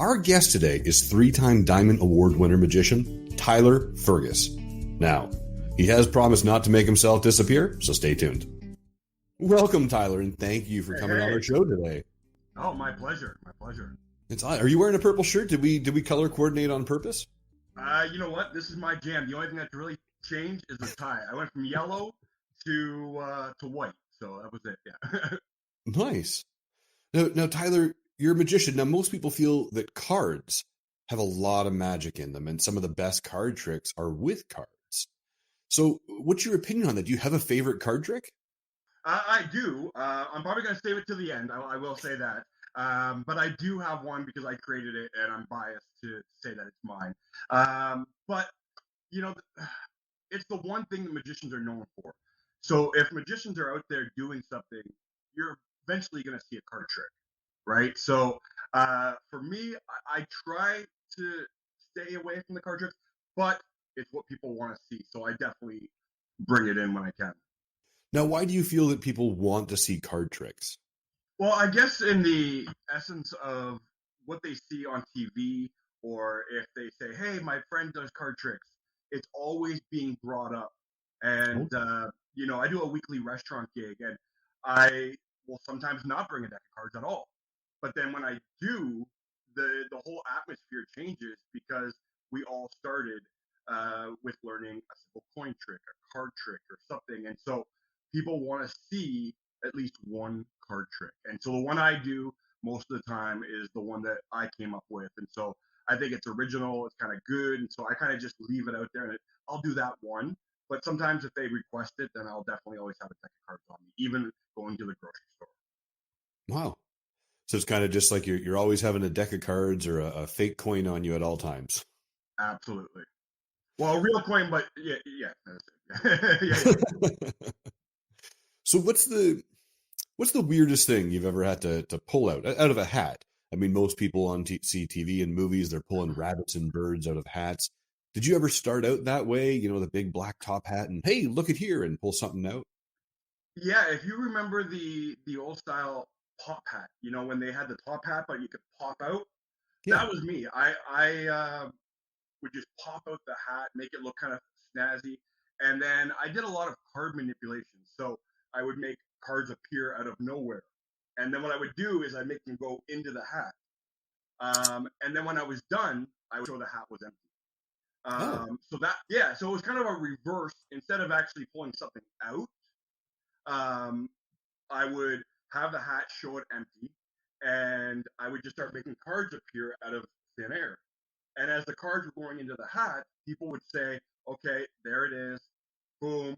Our guest today is three-time Diamond Award winner magician Tyler Fergus. Now, he has promised not to make himself disappear, so stay tuned. Welcome, Tyler, and thank you for coming on our show today. Oh, my pleasure. My pleasure. Are you wearing a purple shirt? Did we color coordinate on purpose? You know what? This is my jam. The only thing that's really changed is the tie. I went from yellow to white, so that was it. Yeah. Nice. Now, Tyler, you're a magician. Now, most people feel that cards have a lot of magic in them, and some of the best card tricks are with cards. So, what's your opinion on that? Do you have a favorite card trick? I do. I'm probably going to save it to the end. I will say that. But I do have one because I created it, and I'm biased to say that it's mine. But, you know, it's the one thing that magicians are known for. So if magicians are out there doing something, you're eventually going to see a card trick, right? So for me, I try to stay away from the card tricks, but it's what people want to see. So I definitely bring it in when I can. Now, why do you feel that people want to see card tricks? Well, I guess in the essence of what they see on TV, or if they say, hey, my friend does card tricks, it's always being brought up. And, you know, I do a weekly restaurant gig, and I will sometimes not bring a deck of cards at all. But then when I do, the whole atmosphere changes because we all started with learning a simple coin trick, a card trick, or something. And so people want to see at least one card trick. And so the one I do most of the time is the one that I came up with. And so I think it's original, it's kind of good. And so I kind of just leave it out there, and I'll do that one. But sometimes if they request it, then I'll definitely always have a deck of cards on me, even going to the grocery store. Wow. So it's kind of just like you're always having a deck of cards or a fake coin on you at all times. Absolutely. Well, a real coin, but yeah, that's it. Yeah. So what's the weirdest thing you've ever had to pull out of a hat? I mean, most people on see TV and movies, they're pulling rabbits and birds out of hats. Did you ever start out that way, you know, the big black top hat and, hey, look at here, and pull something out? Yeah, if you remember the old style pop hat, you know, when they had the top hat, but you could pop out, Yeah. that was me. I would just pop out the hat, make it look kind of snazzy. And then I did a lot of card manipulation. So I would make cards appear out of nowhere. And then what I would do is I'd make them go into the hat. And then when I was done, I would show the hat was empty. So it was kind of a reverse. Instead of actually pulling something out, I would have the hat show it empty, and I would just start making cards appear out of thin air. And as the cards were going into the hat, people would say, okay, there it is, boom,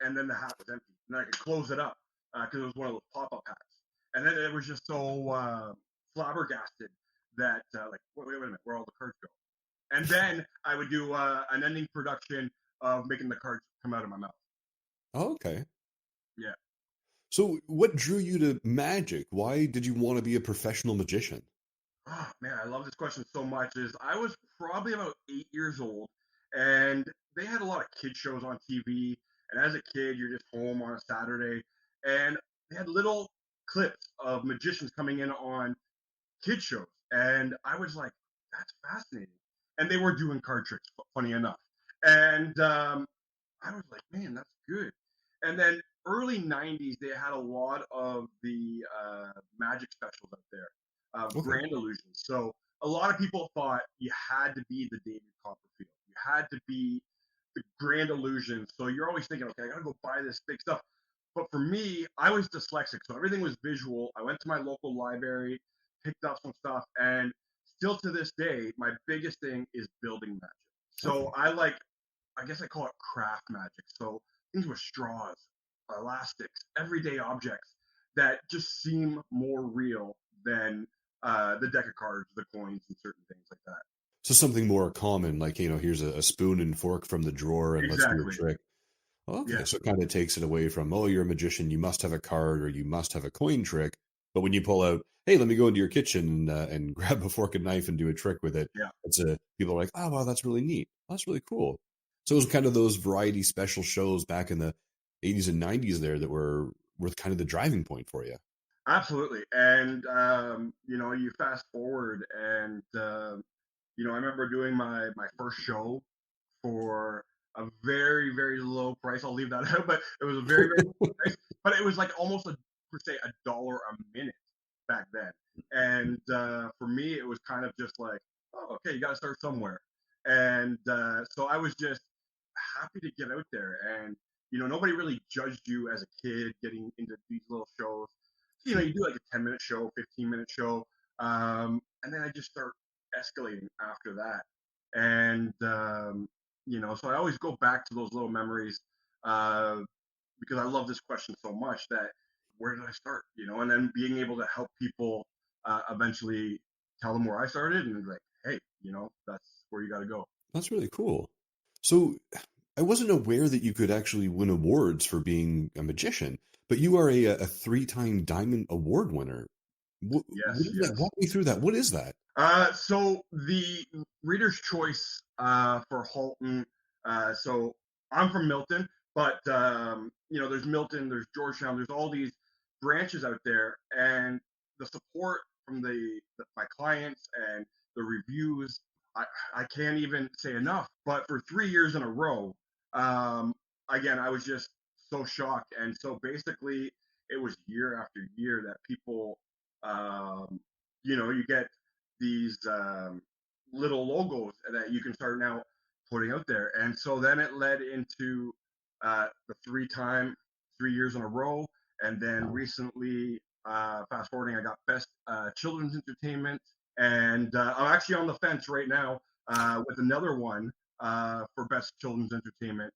and then the hat was empty. And then I could close it up because it was one of those pop-up hats. And then it was just so flabbergasted that, wait a minute, where all the cards go? And then I would do an ending production of making the cards come out of my mouth. Oh, okay. Yeah. So what drew you to magic? Why did you want to be a professional magician? Oh, man, I love this question so much. I was probably about 8 years old, and they had a lot of kid shows on TV. And as a kid, you're just home on a Saturday, and they had little clips of magicians coming in on kid shows. And I was like, that's fascinating. And they were doing card tricks, funny enough. And I was like, man, that's good. And then early 90s, they had a lot of the magic specials out there, Grand Illusions. So a lot of people thought you had to be the David Copperfield. You had to be the Grand Illusion. So you're always thinking, okay, I got to go buy this big stuff. But for me, I was dyslexic, so everything was visual. I went to my local library, picked up some stuff, and still to this day, my biggest thing is building magic. So I guess I call it craft magic. So things with straws, elastics, everyday objects that just seem more real than the deck of cards, the coins, and certain things like that. So something more common, like, you know, here's a spoon and fork from the drawer and let's do a trick. Okay, yeah. So it kind of takes it away from, oh, you're a magician, you must have a card or you must have a coin trick. But when you pull out, hey, let me go into your kitchen and grab a fork and knife and do a trick with it, people are like, oh, wow, that's really neat. That's really cool. So it was kind of those variety special shows back in the 80s and 90s there that were kind of the driving point for you. Absolutely. And you fast forward and I remember doing my first show for a very, very low price. I'll leave that out, but it was a very, very low price. But it was like almost per se $1 a minute back then. And for me, it was kind of just like, oh, okay, you got to start somewhere. And so I was just happy to get out there. And nobody really judged you as a kid getting into these little shows. So, you do like a 10-minute show, 15-minute show, and then I just start escalating after that. And so I always go back to those little memories uh, because I love this question so much that where did I start? And then being able to help people eventually tell them where I started and like, hey, that's where you got to go. That's really cool. So I wasn't aware that you could actually win awards for being a magician, but you are a three-time Diamond Award winner. What Yes, is that? yes. Walk me through that. What is that? So the Reader's Choice for Halton. So I'm from Milton, but there's Milton, there's Georgetown, there's all these branches out there, and the support from my clients and the reviews, I, I can't even say enough. But for 3 years in a row, um, again, I was just so shocked, and so basically, it was year after year that people, um, you get these little logos that you can start now putting out there. And so then it led into the 3 years in a row. And then Wow. recently, fast forwarding, I got Best Children's Entertainment. And I'm actually on the fence right now with another one for Best Children's Entertainment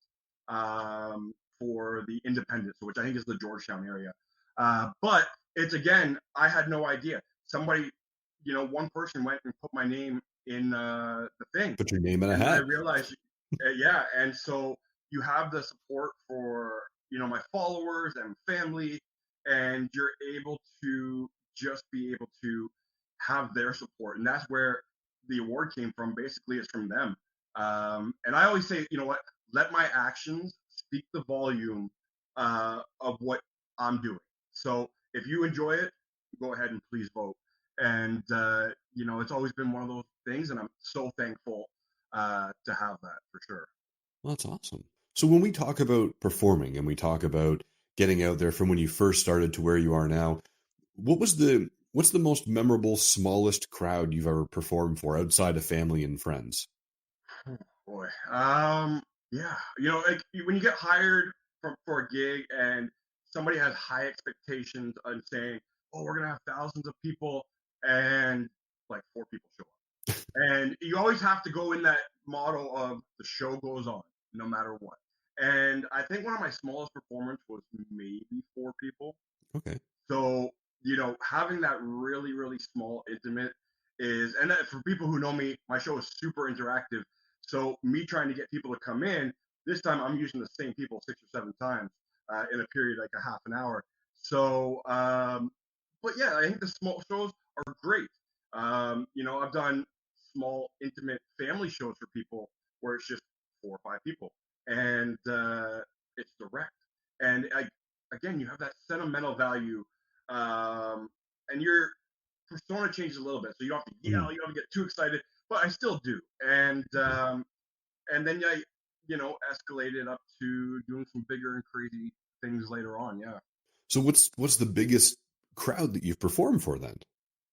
for the Independence, which I think is the Georgetown area. But it's again, I had no idea. Somebody, one person went and put my name in the thing, Put your name in a and then I hat. realized, yeah, and so you have the support for my followers and family, and you're able to just be able to have their support, and that's where the award came from. Basically, it's from them. And I always say, let my actions speak the volume of what I'm doing. So if you enjoy it, go ahead and please vote. And it's always been one of those things, and I'm so thankful to have that for sure. Well, that's awesome. So when we talk about performing and we talk about getting out there from when you first started to where you are now, what's the most memorable smallest crowd you've ever performed for outside of family and friends? Boy, yeah, like when you get hired for a gig and somebody has high expectations and saying, "Oh, we're gonna have thousands of people," and like 4 people show up, and you always have to go in that model of the show goes on no matter what. And I think one of my smallest performance was maybe 4 people. Okay. So, having that really, really small, intimate and that, for people who know me, my show is super interactive. So, me trying to get people to come in, this time I'm using the same people 6 or 7 times in a period like a half an hour. So, but yeah, I think the small shows are great. I've done small, intimate family shows for people where it's just 4 or 5 people, and it's direct. And again, you have that sentimental value, and your persona changes a little bit, so you don't have to Mhm. yell, you don't have to get too excited, but I still do. And then I, escalated up to doing some bigger and crazy things later on. Yeah. So what's the biggest crowd that you've performed for then?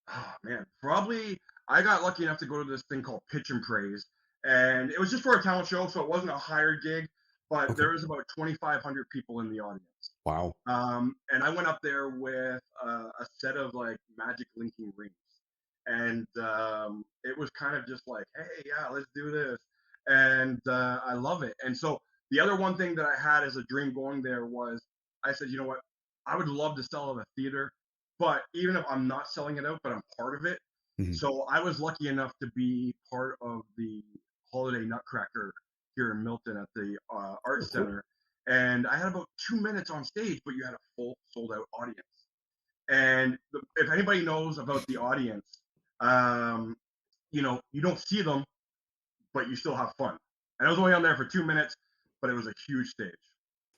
Oh man, probably I got lucky enough to go to this thing called Pitch and Praise, and it was just for a talent show, so it wasn't a hired gig, but Okay. there was about 2,500 people in the audience. Wow. And I went up there with a set of like magic linking rings, and it was kind of just like, hey, yeah, let's do this, and I love it. And so the other one thing that I had as a dream going there was, I said, you know what, I would love to sell at a theater, but even if I'm not selling it out, but I'm part of it. Mhm. So I was lucky enough to be part of the Holiday Nutcracker here in Milton at the Art Oh, cool. Center, and I had about 2 minutes on stage, but you had a full sold out audience. And if anybody knows about the audience, um, you don't see them, but you still have fun. And I was only on there for 2 minutes, but it was a huge stage.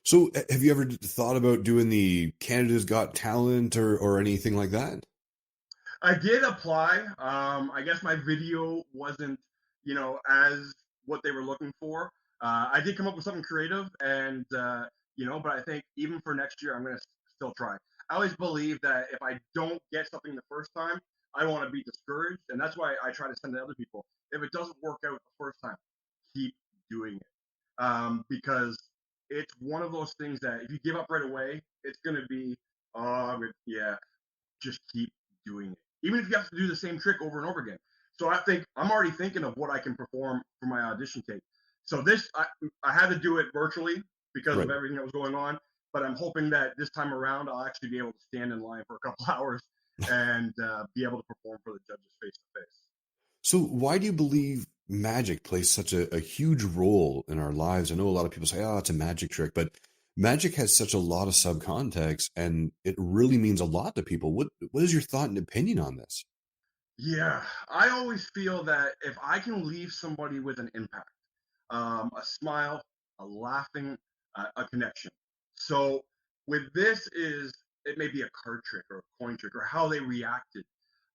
So, have you ever thought about doing the Canada's Got Talent or anything like that? I did apply. I guess my video wasn't, as what they were looking for. I did come up with something creative, and but I think even for next year, I'm gonna still try. I always believe that if I don't get something the first time, I want to be discouraged, and that's why I try to send to other people. If it doesn't work out the first time, keep doing it, because it's one of those things that if you give up right away, it's gonna be, yeah, just keep doing it, even if you have to do the same trick over and over again. So I think I'm already thinking of what I can perform for my audition tape. So I had to do it virtually because of Right. everything that was going on, but I'm hoping that this time around I'll actually be able to stand in line for a couple hours and be able to perform for the judges face to face. So, why do you believe magic plays such a huge role in our lives? I know a lot of people say, "Oh, it's a magic trick," but magic has such a lot of subcontext, and it really means a lot to people. What is your thought and opinion on this? Yeah, I always feel that if I can leave somebody with an impact, a smile, a laughing, a connection. So with this is it may be a card trick or a coin trick or how they reacted.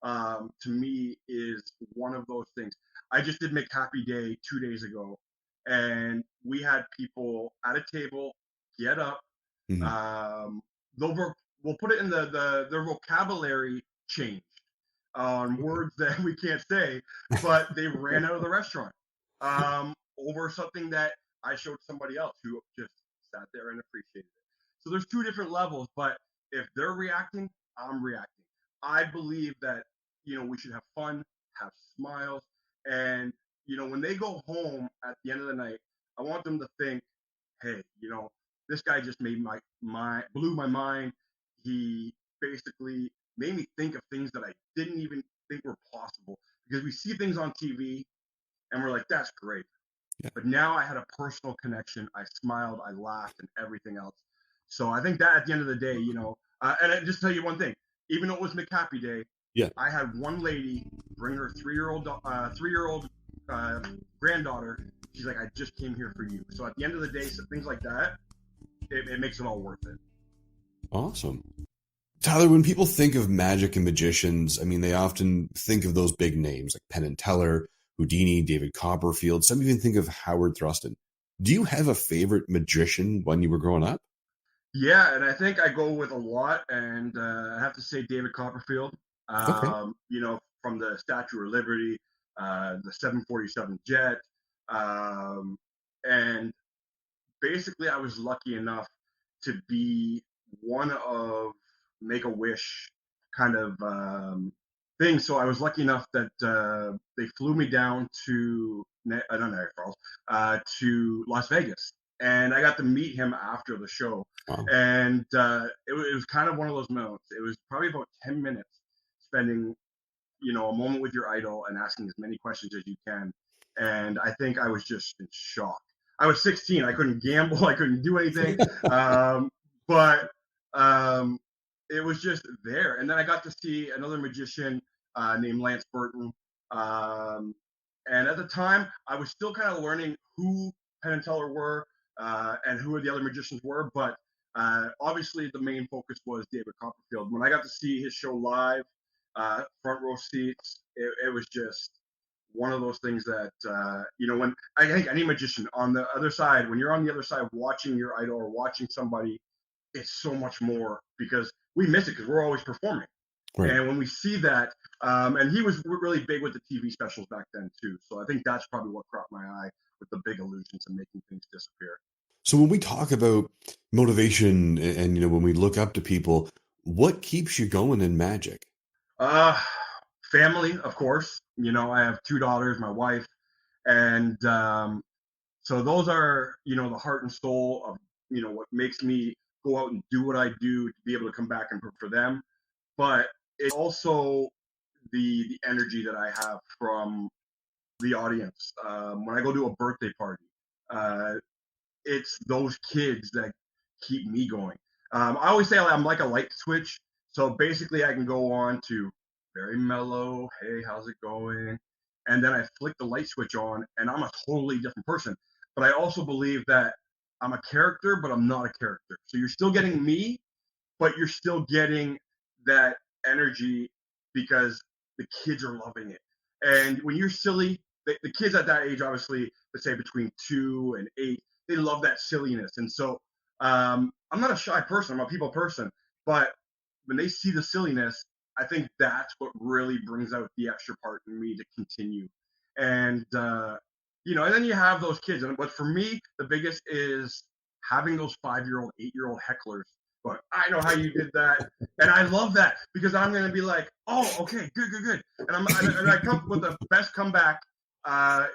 To me is one of those things. I just did make Happy Day 2 days ago, and we had people at a table get up. Mhm. Um, we'll put it in their vocabulary changed on Okay. words that we can't say, but they ran out of the restaurant over something that I showed somebody else who just sat there and appreciated it. So there's two different levels, but if they're reacting, I'm reacting. I believe that we should have fun, have smiles, and when they go home at the end of the night, I want them to think, hey, this guy just made my blew my mind. He basically made me think of things that I didn't even think were possible because we see things on TV and we're like, that's great. Yeah. But now I had a personal connection. I smiled, I laughed, and everything else. So I think that at the end of the day, and I just tell you one thing, even though it was McHappy Day, Yeah. I had one lady bring her 3-year-old granddaughter. She's like, I just came here for you. So at the end of the day, so things like that, it makes it all worth it. Awesome. Tyler, when people think of magic and magicians, I mean, they often think of those big names like Penn and Teller, Houdini, David Copperfield. Some even think of Howard Thruston. Do you have a favorite magician when you were growing up? Yeah, and I think I go with a lot, and I have to say David Copperfield. Okay. From the Statue of Liberty, the 747 jet, and basically I was lucky enough to be one of Make a Wish kind of things. So I was lucky enough that they flew me down to not Niagara Falls, to Las Vegas, and I got to meet him after the show. Wow. And it was kind of one of those moments. It was probably about 10 minutes spending a moment with your idol and asking as many questions as you can. And I think I was just in shock. I was 16. I couldn't gamble. I couldn't do anything. But it was just there. And then I got to see another magician named Lance Burton. Um, and at the time, I was still kind of learning who Penn and Teller were and who the other magicians were. But obviously, the main focus was David Copperfield. When I got to see his show live, front row seats. It was just one of those things that when I think any magician on the other side, when you're on the other side watching your idol or watching somebody, it's so much more because we miss it because we're always performing. Right. And when we see that, and he was really big with the TV specials back then too. So I think that's probably what caught my eye with the big illusions and making things disappear. So when we talk about motivation and when we look up to people, what keeps you going in magic? Uh, Family, of course. I have two daughters, my wife, and so those are the heart and soul of what makes me go out and do what I do to be able to come back and for them. But it's also the energy that I have from the audience when I go to a birthday party. Uh, it's those kids that keep me going. I always say I'm like a light switch. So basically, I can go on to very mellow, hey, how's it going? And then I flick the light switch on, and I'm a totally different person. But I also believe that I'm a character, but I'm not a character. So you're still getting me, but you're still getting that energy because the kids are loving it. And when you're silly, the kids at that age, obviously, let's say between 2 and 8, they love that silliness. And so I'm not a shy person, I'm a people person, but when they see the silliness, I think that's what really brings out the extra part in me to continue. And and then you have those kids. But for me, the biggest is having those 5-year-old, 8-year-old hecklers. But I know how you did that, and I love that because I'm going to be like, oh, okay, good, and I come with the best comeback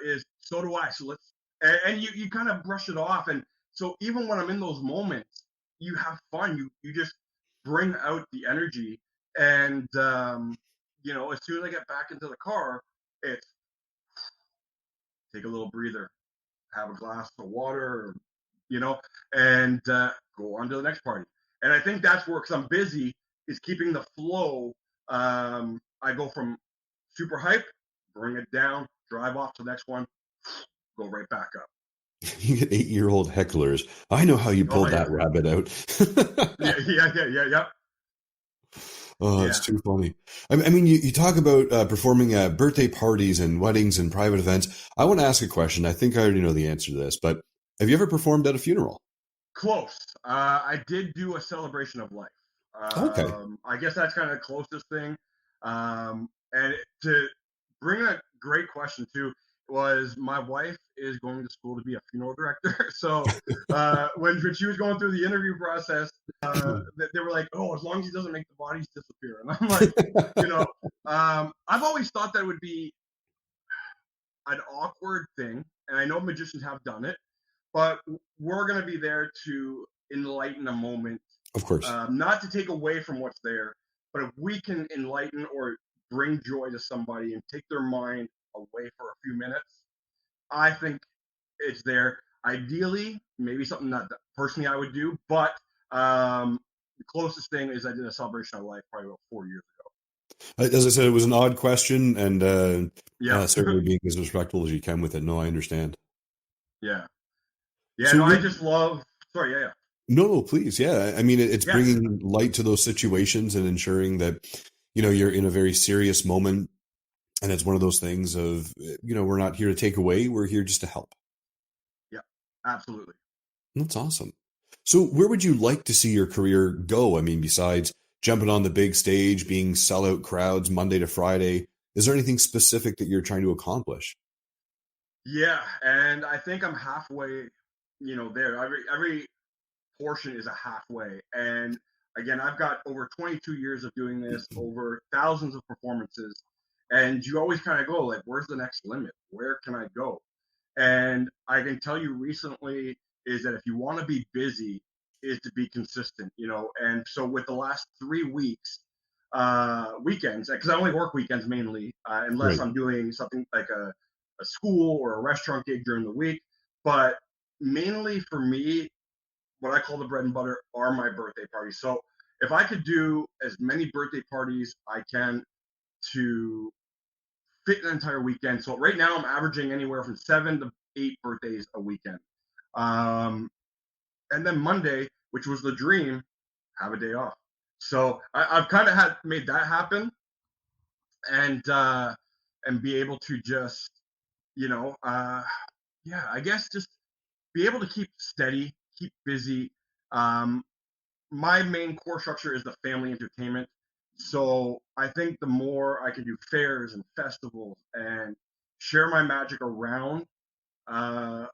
is so do I. So let's and you kind of brush it off, and so even when I'm in those moments, you have fun. You just bring out the energy, and as soon as I get back into the car, it's take a little breather, have a glass of water, and go on to the next party. And I think that's where, because I'm busy, is keeping the flow. I go from super hype, bring it down, drive off to the next one, go right back up. You get 8-year-old hecklers. I know how you Oh pulled yeah, that rabbit out. yeah. Oh, it's too funny. I mean, you talk about performing at birthday parties and weddings and private events. I want to ask a question. I think I already know the answer to this, but have you ever performed at a funeral? Close. I did do a celebration of life. Okay. I guess that's kind of the closest thing. And to bring a great question too was my wife is going to school to be a funeral director. So when she was going through the interview process, they were like, "Oh, as long as he doesn't make the bodies disappear," and I'm like, I've always thought that would be an awkward thing, and I know magicians have done it, but we're going to be there to enlighten a moment, Of course. not to take away from what's there, but if we can enlighten or bring joy to somebody and take their mind away for a few minutes, I think it's there. Ideally, maybe something that personally I would do, but the closest thing is I did a celebration of life probably about 4 years ago. As I said, it was an odd question, and Yeah, certainly being as respectful as you can with it. No, I understand. yeah. So, No, I just love. Sorry, yeah. no, please. Yeah. I mean, it's Yeah. bringing light to those situations and ensuring that, you're in a very serious moment. And it's one of those things of, we're not here to take away. We're here just to help. Yeah, absolutely. That's awesome. So where would you like to see your career go? I mean, besides jumping on the big stage, being sellout crowds Monday to Friday, is there anything specific that you're trying to accomplish? Yeah, and I think I'm halfway, there. Every portion is a halfway. And again, I've got over 22 years of doing this, over thousands of performances, and you always kind of go like, where's the next limit? Where can I go? And I can tell you recently is that if you want to be busy, is to be consistent, And so with the last 3 weeks, weekends, because I only work weekends mainly, unless Right. I'm doing something like a school or a restaurant gig during the week. But mainly for me, what I call the bread and butter are my birthday parties. So if I could do as many birthday parties I can to fit an entire weekend. So right now I'm averaging anywhere from 7 to 8 birthdays a weekend. And then Monday, which was the dream, have a day off. So I've kind of had made that happen, and be able to just I guess just be able to keep steady, keep busy. Um, my main core structure is the family entertainment. So I think the more I can do fairs and festivals and share my magic around uh,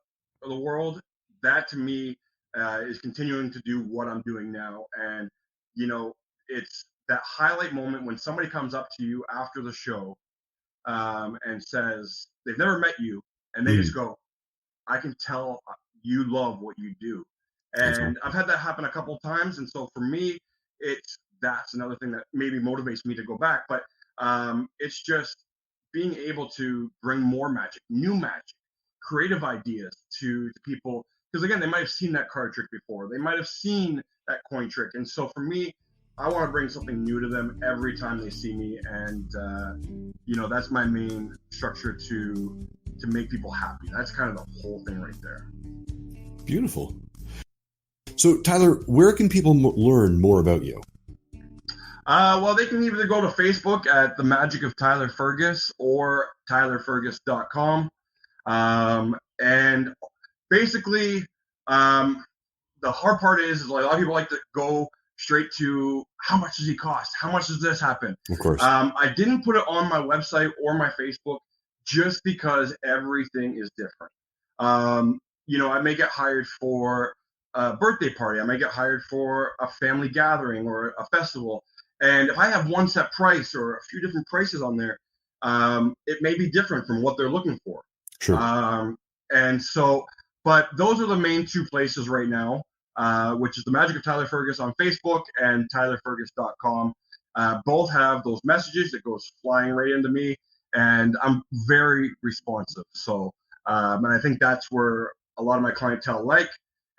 the world, that to me is continuing to do what I'm doing now. And, it's that highlight moment when somebody comes up to you after the show and says they've never met you, and they just Mm, go, I can tell you love what you do. that's And awesome. I've had that happen a couple of times. And so for me, that's another thing that maybe motivates me to go back. But it's just being able to bring more magic, new magic, creative ideas to people. Because again, they might have seen that card trick before, they might have seen that coin trick. And so for me, I want to bring something new to them every time they see me. And, that's my main structure to make people happy. That's kind of the whole thing right there. Beautiful. So, Tyler, where can people learn more about you? Well, they can either go to Facebook at The Magic of Tyler Fergus or tylerfergus.com. And basically, um, the hard part is like a lot of people like to go straight to how much does he cost? How much does this happen? Of course. I didn't put it on my website or my Facebook just because everything is different. I may get hired for a birthday party. I may get hired for a family gathering or a festival. And if I have one set price or a few different prices on there, it may be different from what they're looking for. Sure. And so, but those are the main two places right now, which is The Magic of Tyler Fergus on Facebook and tylerfergus.com. Both have those messages that goes flying right into me, and I'm very responsive. So, and I think that's where a lot of my clientele like.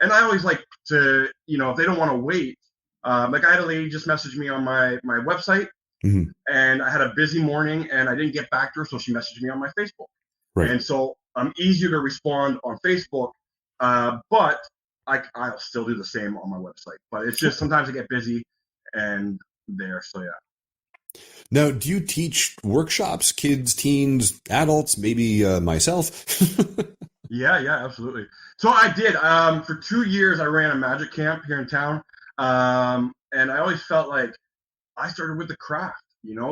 And I always like to, if they don't want to wait, like I had a lady just message me on my website, mm-hmm. and I had a busy morning and I didn't get back to her, so she messaged me on my Facebook. Right. And so I'm easier to respond on Facebook, but I'll still do the same on my website. But it's just sometimes I get busy and there, so yeah. Now, do you teach workshops, kids, teens, adults, maybe myself? Yeah, absolutely. So I did. For 2 years, I ran a magic camp here in town. And I always felt like I started with the craft,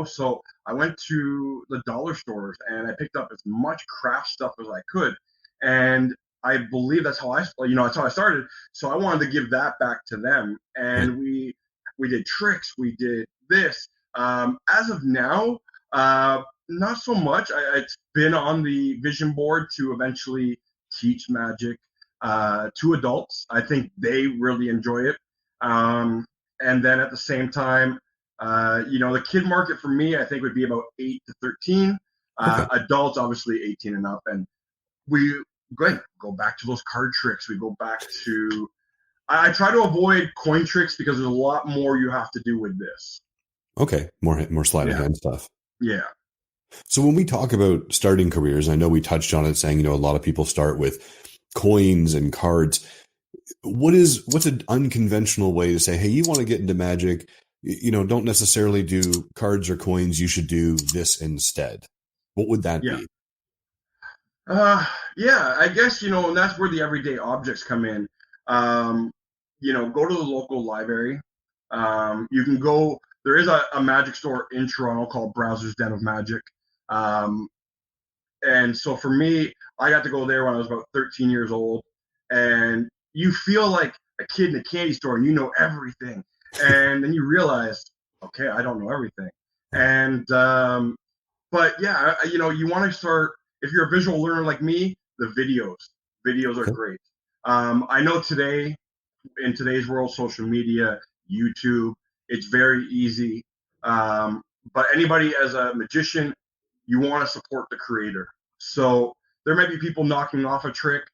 so I went to the dollar stores and I picked up as much craft stuff as I could. And I believe that's how that's how I started. So I wanted to give that back to them. And we did tricks. We did this. As of now, not so much. It's been on the vision board to eventually teach magic to adults. I think they really enjoy it. And then at the same time, the kid market for me, I think would be about 8 to 13. Okay. Adults, obviously 18 and up. And we go back to those card tricks. We go back to, I try to avoid coin tricks because there's a lot more you have to do with this. Okay. More sleight of hand stuff. Yeah. So when we talk about starting careers, I know we touched on it saying, a lot of people start with coins and cards. What's an unconventional way to say, hey, you want to get into magic, don't necessarily do cards or coins. You should do this instead. What would that be? I guess, and that's where the everyday objects come in. Go to the local library. You can go, there is a magic store in Toronto called Browser's Den of Magic. And so for me, I got to go there when I was about 13 years old, and you feel like a kid in a candy store and you know everything. And then you realize, okay, I don't know everything. And, but yeah, you want to start, if you're a visual learner like me, the videos are great. I know today, in today's world, social media, YouTube, it's very easy. But anybody as a magician, you want to support the creator. So there might be people knocking off a trick,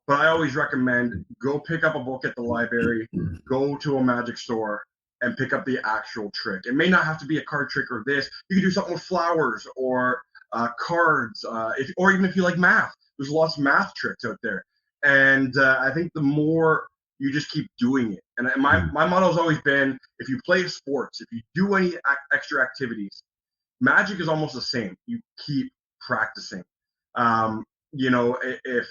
but I always recommend go pick up a book at the library, go to a magic store, and pick up the actual trick. It may not have to be a card trick or this. You can do something with flowers or cards, or even if you like math. There's lots of math tricks out there. And I think the more you just keep doing it. And my motto has always been, if you play sports, if you do any extra activities, magic is almost the same. You keep practicing. If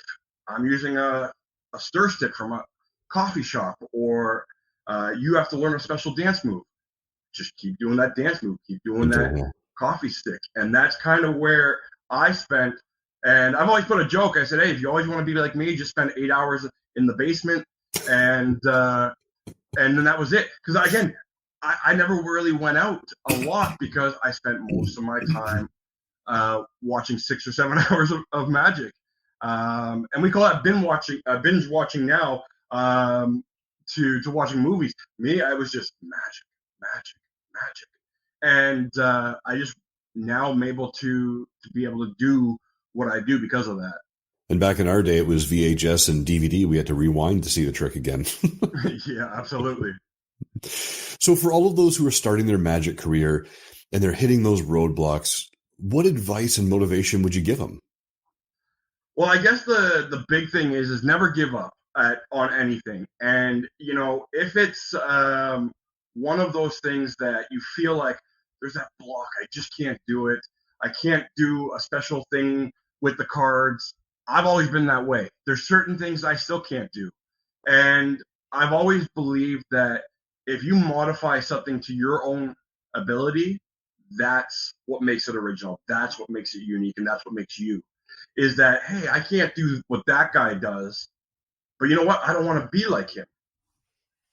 I'm using a stir stick from a coffee shop, or you have to learn a special dance move, just keep doing that dance move, keep doing that coffee stick. And that's kind of where I spent. And I've always put a joke. I said, hey, if you always want to be like me, just spend 8 hours in the basement. And then that was it. Because again, I never really went out a lot because I spent most of my time watching 6 or 7 hours of magic. And we call that binge watching now, to watching movies. Me, I was just magic. And I just now am able to be able to do what I do because of that. And back in our day, it was VHS and DVD. We had to rewind to see the trick again. Yeah, absolutely. So for all of those who are starting their magic career and they're hitting those roadblocks, what advice and motivation would you give them? Well, I guess the big thing is never give up. on anything. And, if it's one of those things that you feel like there's that block, I just can't do it. I can't do a special thing with the cards. I've always been that way. There's certain things I still can't do. And I've always believed that if you modify something to your own ability, that's what makes it original. That's what makes it unique. And that's what makes you. Is that, hey, I can't do what that guy does, but you know what? I don't want to be like him.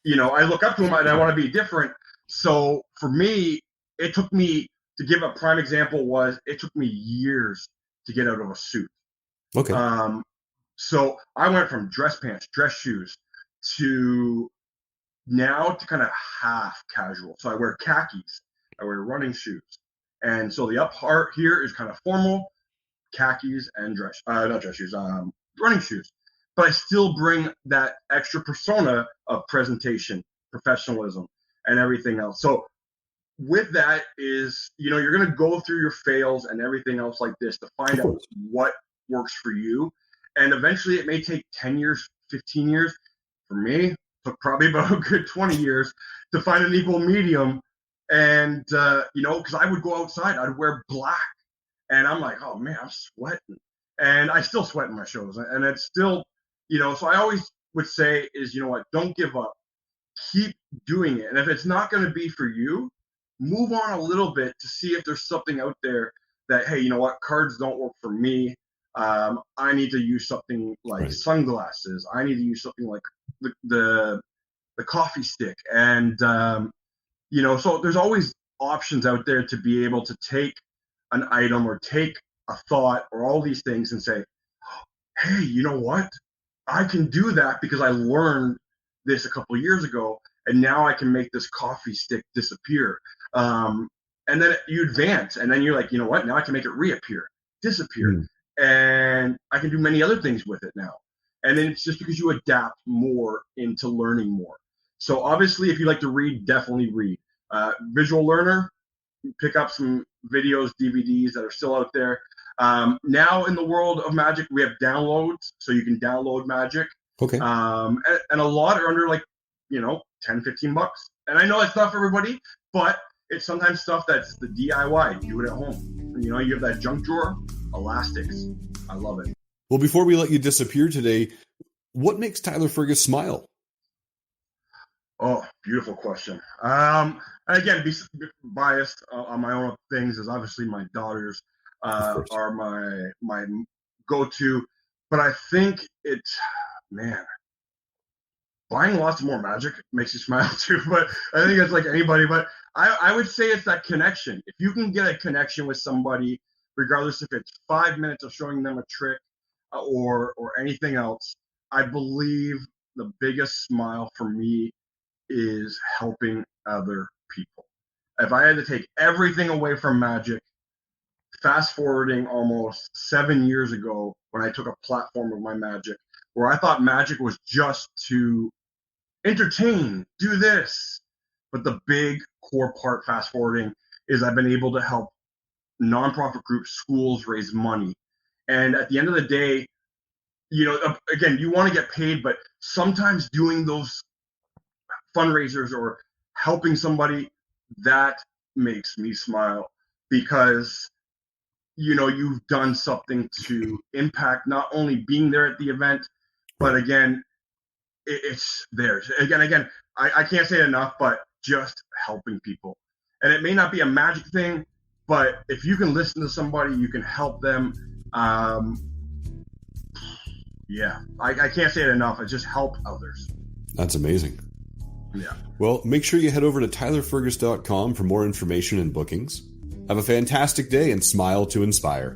I look up to him and I want to be different. So for me, it took me, to give a prime example, it took me years to get out of a suit. Okay. So I went from dress pants, dress shoes, to now to kind of half casual. So I wear khakis, I wear running shoes. And so the up part here is kind of formal, khakis and not dress shoes, running shoes. But I still bring that extra persona of presentation, professionalism, and everything else. So with that is, you're going to go through your fails and everything else like this to find out what works for you. And eventually it may take 10 years, 15 years. For me, it took probably about a good 20 years to find an equal medium. And, because I would go outside, I'd wear black. And I'm like, oh, man, I'm sweating. And I still sweat in my shows. And it's still, so I always would say is, don't give up. Keep doing it. And if it's not going to be for you, move on a little bit to see if there's something out there that, hey, cards don't work for me. I need to use something like sunglasses. I need to use something like the coffee stick. And, so there's always options out there to be able to take an item or take a thought or all these things and say, hey, you know what? I can do that because I learned this a couple of years ago, and now I can make this coffee stick disappear. And then you advance, and then you're like, you know what? Now I can make it reappear, disappear. And I can do many other things with it now. And then it's just because you adapt more into learning more. So obviously, if you like to read, definitely read. Visual learner, pick up some videos, DVDs that are still out there. Now in the world of Magic, we have downloads, so you can download Magic. Okay. And a lot are under 10, 15 bucks. And I know it's not for everybody, but it's sometimes stuff that's the DIY. Do it at home. You have that junk drawer, elastics. I love it. Well, before we let you disappear today, what makes Tyler Fergus smile? Oh, beautiful question. And again, be biased on my own things, is obviously my daughters are my go-to. But I think buying lots more Magic makes you smile too. But I think it's like anybody. But I would say it's that connection. If you can get a connection with somebody, regardless if it's 5 minutes of showing them a trick or anything else, I believe the biggest smile for me is helping other people. If I had to take everything away from Magic, fast forwarding almost 7 years ago when I took a platform of my Magic where I thought Magic was just to entertain, do this. But the big core part, fast forwarding, is I've been able to help nonprofit groups, schools raise money. And at the end of the day, again, you want to get paid, but sometimes doing those fundraisers or helping somebody, that makes me smile because you've done something to impact not only being there at the event, but again, it's theirs. Again, I can't say it enough, but just helping people. And it may not be a Magic thing, but if you can listen to somebody, you can help them. Yeah, I can't say it enough. I just help others. That's amazing. Yeah. Well, make sure you head over to tylerfergus.com for more information and bookings. Have a fantastic day and smile to inspire.